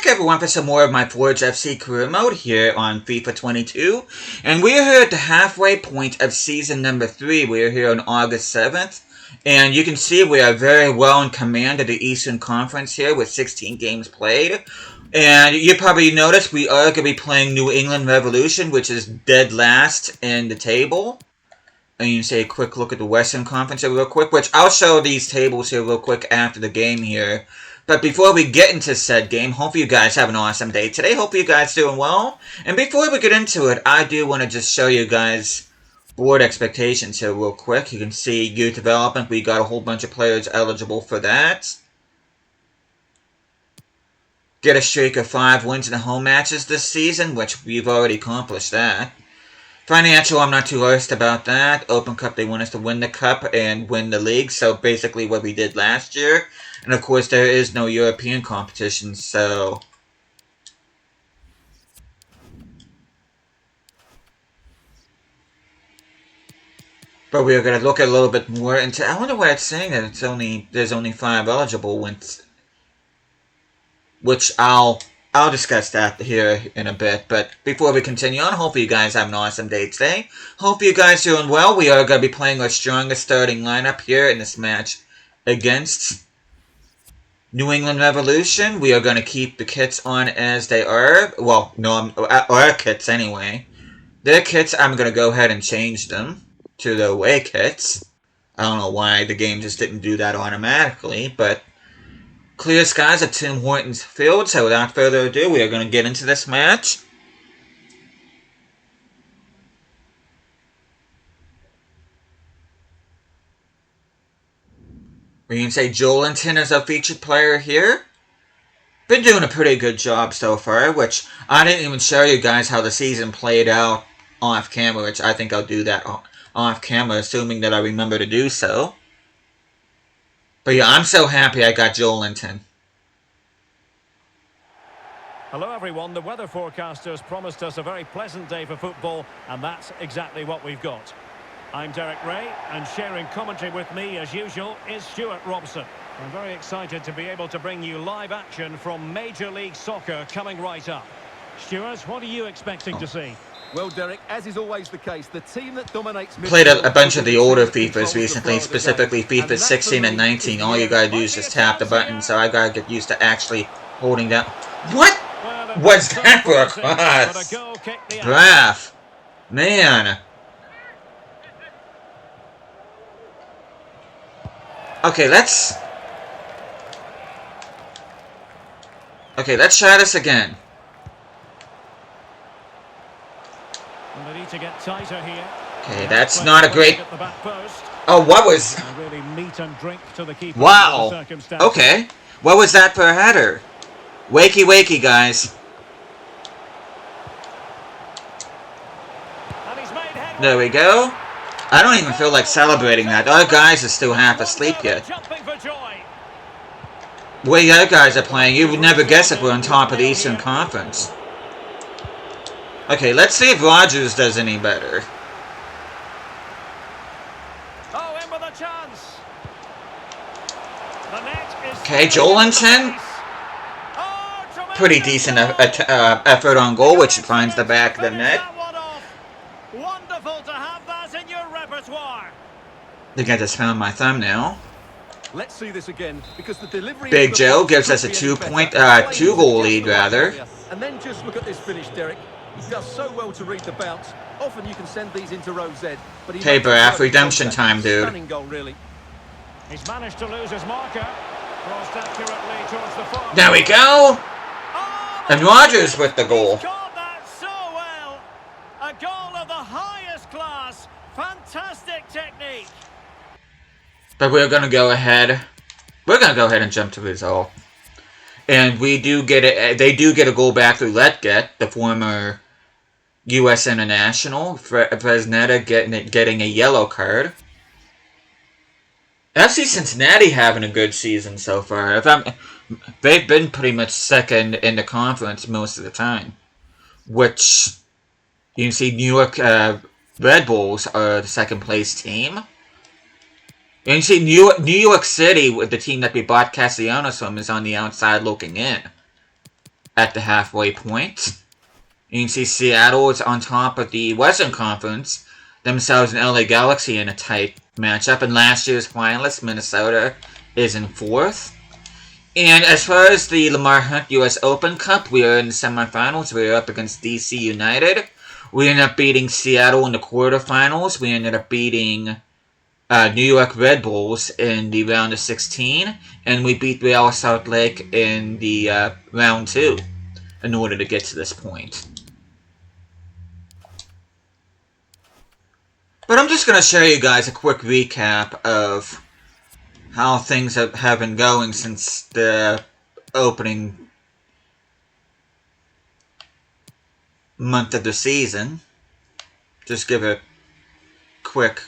back, everyone, for some more of my Forge FC career mode here on FIFA 22. And we are here at the halfway point of season number 3. We are here on August 7th. And you can see we are very well in command of the Eastern Conference here with 16 games played. And you probably noticed we are going to be playing New England Revolution, which is dead last in the table. And you can say a quick look at the Western Conference here real quick, which I'll show these tables here real quick after the game here. But before we get into said game, hope you guys have an awesome day today. Hope you guys doing well. And before we get into it, I do want to just show you guys board expectations here real quick. You can see youth development. We got a whole bunch of players eligible for that. Get a streak of 5 wins in the home matches this season, which we've already accomplished that. Financial, I'm not too worried about that. Open Cup, they want us to win the Cup and win the league. So basically what we did last year. And of course, there is no European competition, so... But we are going to look at a little bit more into... I wonder why it's saying that there's only 5 eligible wins. Which I'll discuss that here in a bit. But before we continue on, hope you guys have an awesome day today. Hope you guys are doing well. We are going to be playing our strongest starting lineup here in this match against New England Revolution. We are going to keep the kits on as they are. Well, no, our kits anyway. Their kits, I'm going to go ahead and change them to the away kits. I don't know why the game just didn't do that automatically, but clear skies at Tim Hortons Field. So without further ado, we are going to get into this match. We can say Joelinton is our featured player here. Been doing a pretty good job so far, which I didn't even show you guys how the season played out off camera, which I think I'll do that off camera, assuming that I remember to do so. But yeah, I'm so happy I got Joelinton. Hello everyone, the weather forecasters promised us a very pleasant day for football, and that's exactly what we've got. I'm Derek Ray, and sharing commentary with me, as usual, is Stuart Robson. I'm very excited to be able to bring you live action from Major League Soccer coming right up. Stuart, what are you expecting to see? Well, Derek, as is always the case, the team that dominates... Played a bunch of the older FIFAs recently, specifically FIFA 16 and 19. All you gotta do is just tap the button, so I gotta get used to actually holding down... What was that for a cross? Braff. Man. Okay, let's try this again. Okay, that's not a great... Oh, what was... Wow. Okay. What was that for a header? Wakey, wakey, guys. There we go. I don't even feel like celebrating that. Our guys are still half asleep yet. The way the other guys are playing, you would never guess if we're on top of the Eastern Conference. Okay, let's see if Rogers does any better. Okay, Joelinton. Pretty decent effort on goal, which finds the back of the net. I think I just found my thumbnail. Let's see this again, because the delivery Big Joe gives us a two-goal lead, rather. And then just look at this finish, Derek. He does so well to read the bounce. Often you can send these into row Z, but hey, Braff, redemption time, dude. Goal, really. He's managed to lose his marker. Crossed accurately towards the far. There we go. And Rogers with the goal. Got that so well. A goal of the highest class. Fantastic technique. But we're gonna go ahead. We're gonna go ahead and jump to the result. And we do get it. They do get a goal back through Letget, the former U.S. international. Fresneda getting a yellow card. FC Cincinnati having a good season so far. They've been pretty much second in the conference most of the time. Which, you can see New York Red Bulls are the second place team. And you see New York City, with the team that we bought Castellanos from, is on the outside looking in. at the halfway point. You can see Seattle is on top of the Western Conference, themselves and LA Galaxy in a tight matchup, and last year's finalist, Minnesota, is in 4th. And as far as the Lamar Hunt US Open Cup, we are in the semifinals. We are up against DC United. We ended up beating Seattle in the quarterfinals. We ended up beating New York Red Bulls in the round of 16. And we beat Real Salt Lake in the round 2 in order to get to this point. But I'm just going to show you guys a quick recap of how things have been going since the opening month of the season. Just give a quick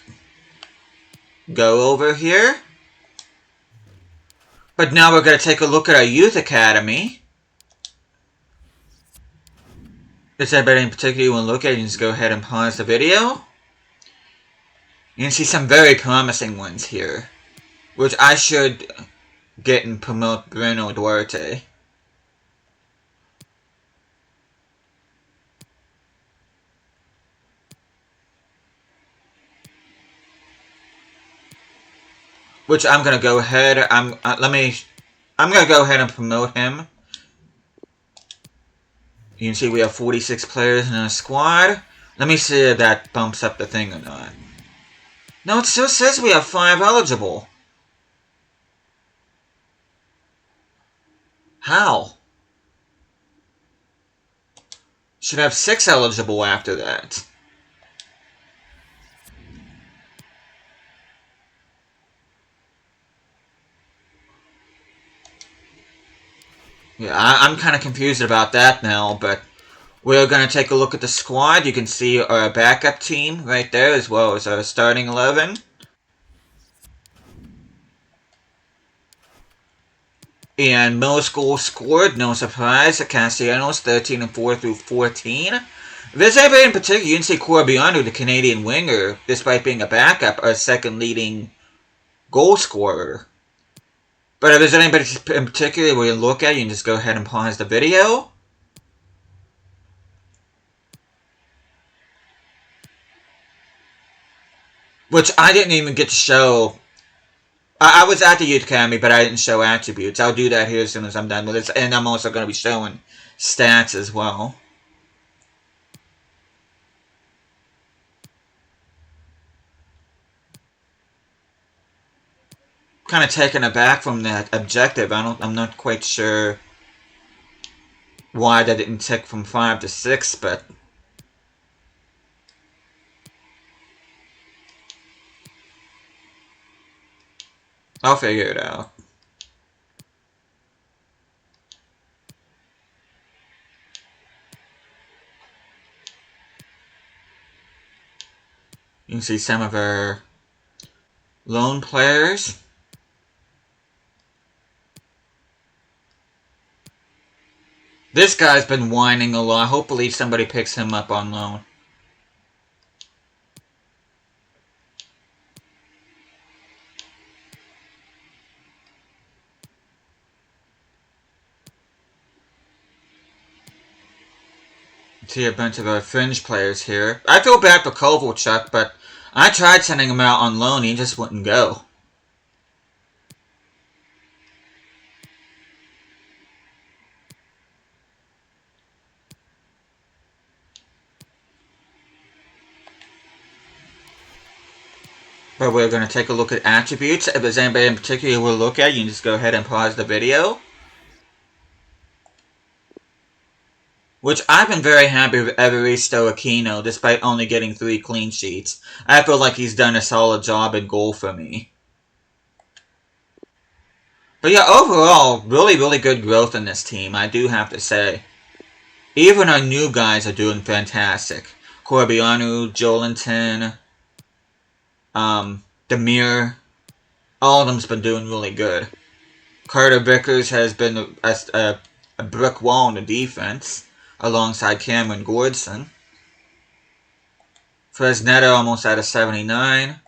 go over here. But now we're going to take a look at our youth academy. Is there anybody in particular you want to look at? You can just go ahead and pause the video. You can see some very promising ones here, which I should get and promote Bruno Duarte. Which I'm gonna go ahead. I'm gonna go ahead and promote him. You can see we have 46 players in our squad. Let me see if that bumps up the thing or not. No, it still says we have 5 eligible. How? Should have 6 eligible after that. Yeah, I'm kind of confused about that now, but we're going to take a look at the squad. You can see our backup team right there, as well as our starting 11. And most goals scored, no surprise, Castellanos, 13 and 4 through 14. If there's anybody in particular, you can see Corbiano, the Canadian winger, despite being a backup, our second leading goal scorer. But if there's anybody in particular where you look at, you can just go ahead and pause the video. Which I didn't even get to show. I was at the Youth Academy, but I didn't show attributes. I'll do that here as soon as I'm done with this. And I'm also going to be showing stats as well. Kind of taken aback from that objective. I'm not quite sure why that didn't tick from 5 to 6, but I'll figure it out. You can see some of our loan players. This guy's been whining a lot. Hopefully somebody picks him up on loan. See a bunch of our fringe players here. I feel bad for Kovalchuk, but I tried sending him out on loan. He just wouldn't go. But we're going to take a look at attributes. If there's anybody in particular you will look at, you can just go ahead and pause the video. Which I've been very happy with Evaristo Aquino, despite only getting 3 clean sheets. I feel like he's done a solid job in goal for me. But yeah, overall, really good growth in this team, I do have to say. Even our new guys are doing fantastic. Corbiano, Jolinton, Demir, all of them's been doing really good. Carter Vickers has been a brick wall in the defense, alongside Cameron Gordson. Fresneda almost at a 79.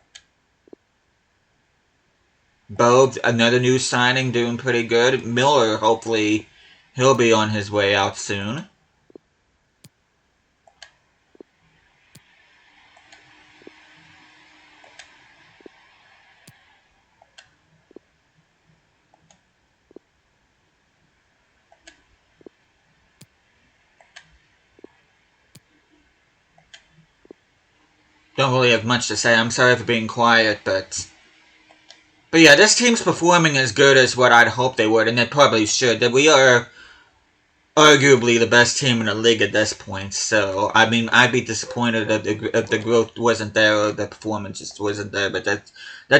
Bogue, another new signing, doing pretty good. Miller, hopefully, He'll be on his way out soon. Don't really have much to say. I'm sorry for being quiet, but yeah, this team's performing as good as what I'd hoped they would, and they probably should. That we are arguably the best team in the league at this point. So, I mean, I'd be disappointed if the growth wasn't there or the performance just wasn't there. But that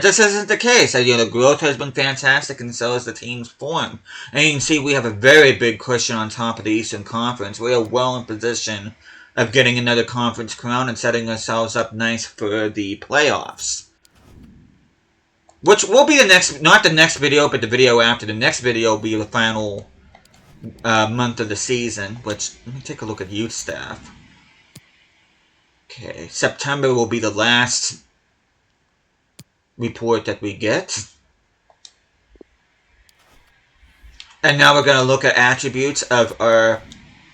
just isn't the case. You know, the growth has been fantastic, and so is the team's form. And you can see we have a very big cushion on top of the Eastern Conference. We are well in position of getting another conference crown and setting ourselves up nice for the playoffs. Which will be the next, not the next video, but the video after. The next video will be the final month of the season, which, let me take a look at youth staff. Okay, September will be the last report that we get. And now we're going to look at attributes of our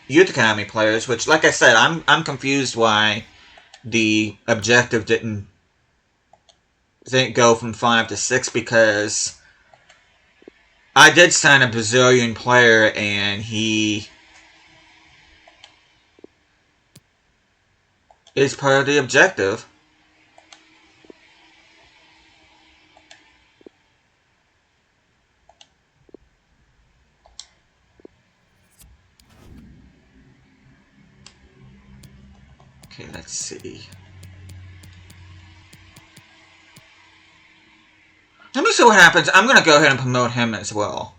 Youth Academy players, which, like I said, I'm confused why the objective didn't go from 5 to 6, because I did sign a Brazilian player and he is part of the objective. Okay, let's see. Let me see what happens. I'm going to go ahead and promote him as well.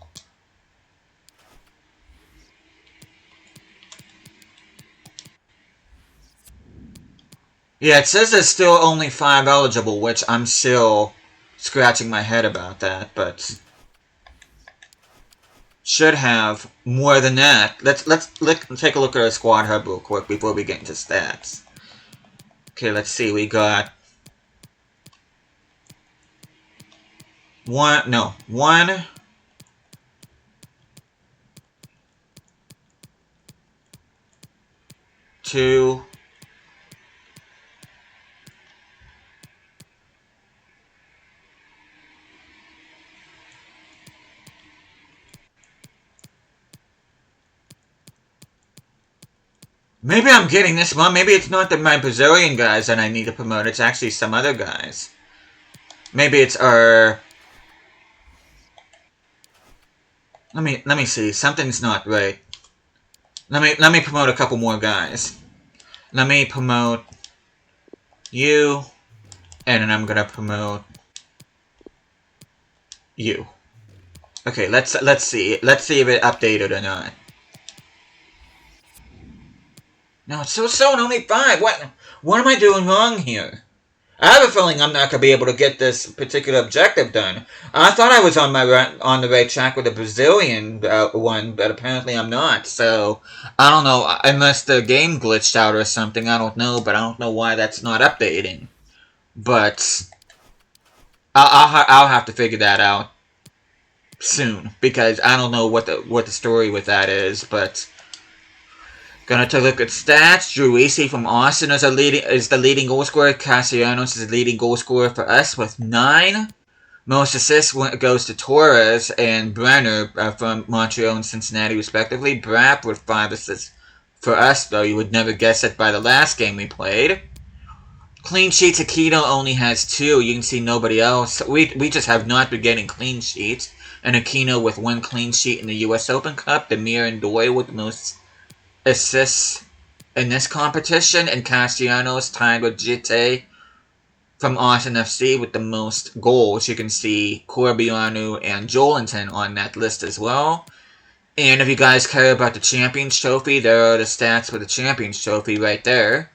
Yeah, it says there's still only 5 eligible, which I'm still scratching my head about that, but should have more than that. Let's take a look at our squad hub real quick before we get into stats. Okay, let's see. We got one, 2, maybe I'm getting this one. Maybe it's not my Brazilian guys that I need to promote. It's actually some other guys. Maybe it's our... Let me see. Something's not right. Let me promote a couple more guys. Let me promote you, and then I'm gonna promote you. Okay, let's see. Let's see if it updated or not. No, it's so soon, only 5. What am I doing wrong here? I have a feeling I'm not going to be able to get this particular objective done. I thought I was on the right track with the Brazilian one, but apparently I'm not. So, I don't know, unless the game glitched out or something, I don't know, but I don't know why that's not updating. But I'll have to figure that out soon, because I don't know what the story with that is, but... Gonna take a look at stats. Drew Easy from Austin is the leading goal scorer. Castellanos is the leading goal scorer for us with 9. Most assists goes to Torres and Brenner from Montreal and Cincinnati respectively. Brapp with 5 assists for us, though you would never guess it by the last game we played. Clean sheets, Aquino only has 2. You can see nobody else. We just have not been getting clean sheets. And Aquino with 1 clean sheet in the U.S. Open Cup. Demir and Doyle with the most assists in this competition, and Castellanos tied with Jite from Austin FC with the most goals. You can see Corbianu and Jolinton on that list as well. And if you guys care about the Champions Trophy, there are the stats for the Champions Trophy right there.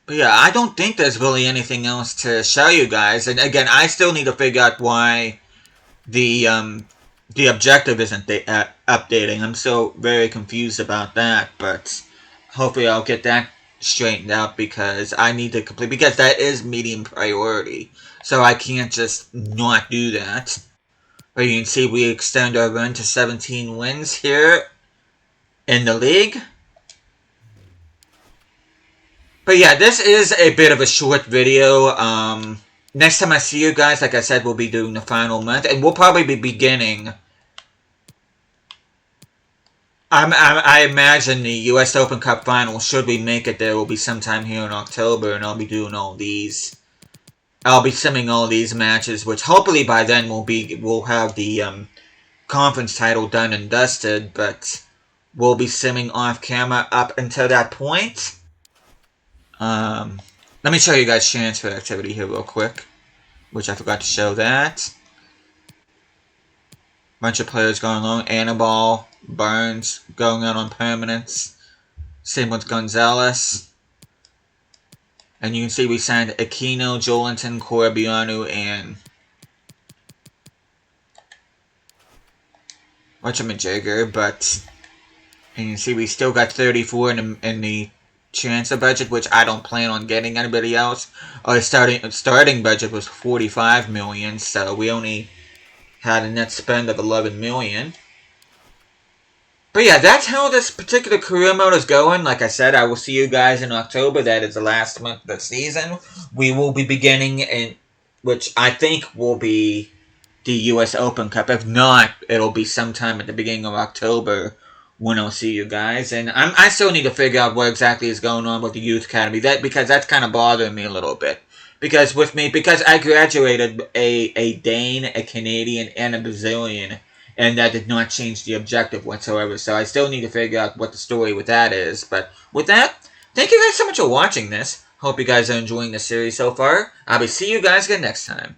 But yeah, I don't think there's really anything else to show you guys. And again, I still need to figure out why the objective isn't updating. I'm still very confused about that, but hopefully I'll get that straightened out because I need to complete, because that is medium priority. So I can't just not do that. But you can see we extend our run to 17 wins here in the league. But yeah, this is a bit of a short video. Next time I see you guys, like I said, we'll be doing the final month, and we'll probably be beginning. I imagine the U.S. Open Cup final, should we make it there, will be sometime here in October, and I'll be doing all these. I'll be simming all these matches, which hopefully by then we'll have the conference title done and dusted, but we'll be simming off camera up until that point. Let me show you guys transfer activity here real quick, which I forgot to show that. Bunch of players going along. Annabelle, Burns going out on permanents. Same with Gonzalez. And you can see we signed Aquino, Jolinton, Corbiano, and whatchamajigger, but and you can see we still got 34 in the transfer budget, which I don't plan on getting anybody else. Our starting budget was 45 million, so we only had a net spend of 11 million. But yeah, that's how this particular career mode is going. Like I said, I will see you guys in October. That is the last month of the season. We will be beginning in, which I think will be the U.S. Open Cup. If not, it'll be sometime at the beginning of October when I'll see you guys. And I still need to figure out what exactly is going on with the Youth Academy. Because that's kind of bothering me a little bit. Because I graduated a Dane, a Canadian, and a Brazilian, and that did not change the objective whatsoever. So I still need to figure out what the story with that is. But with that, thank you guys so much for watching this. Hope you guys are enjoying the series so far. I will see you guys again next time.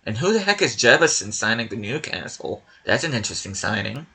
And who the heck is Jefferson signing to Newcastle? That's an interesting signing.